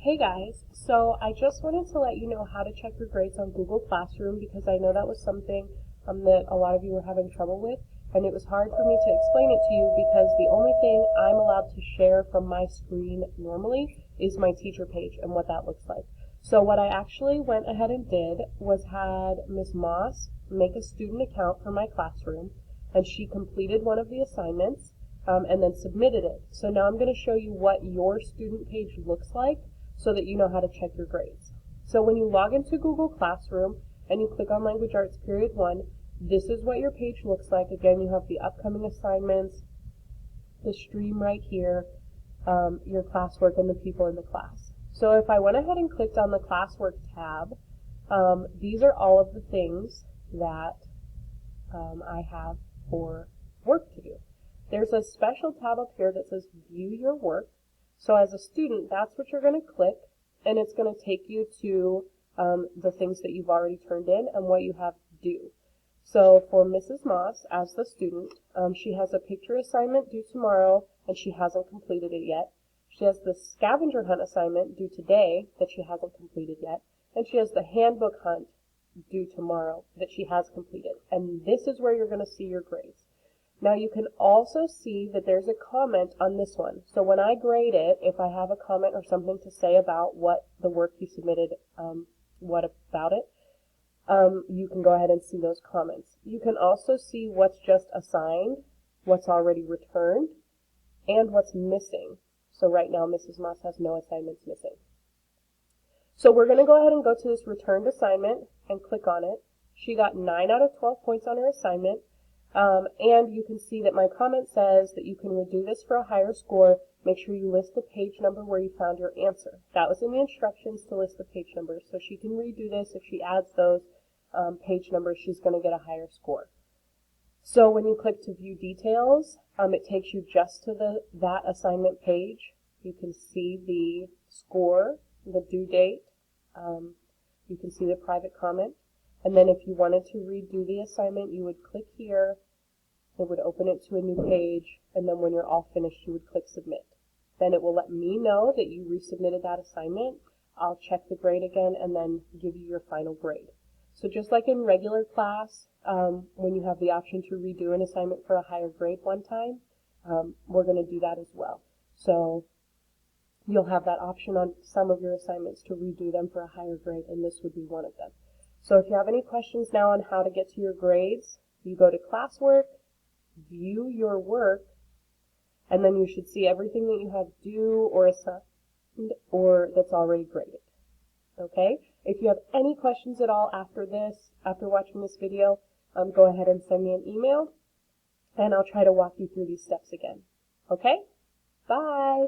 Hey guys, so I just wanted to let you know how to check your grades on Google Classroom because I know that was something that a lot of you were having trouble with, and it was hard for me to explain it to you because the only thing I'm allowed to share from my screen normally is my teacher page and what that looks like. So what I actually went ahead and did was had Miss Moss make a student account for my classroom, and she completed one of the assignments and then submitted it. So now I'm going to show you what your student page looks like so that you know how to check your grades. So when you log into Google Classroom and you click on Language Arts Period 1, this is what your page looks like. Again, you have the upcoming assignments, the stream right here, your classwork, and the people in the class. So if I went ahead and clicked on the Classwork tab, these are all of the things that I have for work to do. There's a special tab up here that says View Your Work. So as a student, that's what you're going to click, and it's going to take you to the things that you've already turned in and what you have due. So for Mrs. Moss, as the student, she has a picture assignment due tomorrow, and she hasn't completed it yet. She has the scavenger hunt assignment due today that she hasn't completed yet, and she has the handbook hunt due tomorrow that she has completed. And this is where you're going to see your grades. Now you can also see that there's a comment on this one. So when I grade it, if I have a comment or something to say about what the work you submitted, what about it, you can go ahead and see those comments. You can also see what's just assigned, what's already returned, and what's missing. So right now Mrs. Moss has no assignments missing. So we're going to go ahead and go to this returned assignment and click on it. She got 9 out of 12 points on her assignment. And you can see that my comment says that you can redo this for a higher score. Make sure you list the page number where you found your answer. That was in the instructions to list the page numbers, so she can redo this. If she adds those page numbers, she's going to get a higher score. So when you click to view details, it takes you just to that assignment page. You can see the score, the due date. You can see the private comment. And then if you wanted to redo the assignment, you would click here, it would open it to a new page, and then when you're all finished, you would click submit. Then it will let me know that you resubmitted that assignment. I'll check the grade again and then give you your final grade. So just like in regular class, when you have the option to redo an assignment for a higher grade one time, we're going to do that as well. So you'll have that option on some of your assignments to redo them for a higher grade, and this would be one of them. So if you have any questions now on how to get to your grades, you go to Classwork, View Your Work, and then you should see everything that you have due or assigned or that's already graded. Okay? If you have any questions at all after watching this video, go ahead and send me an email, and I'll try to walk you through these steps again. Okay? Bye!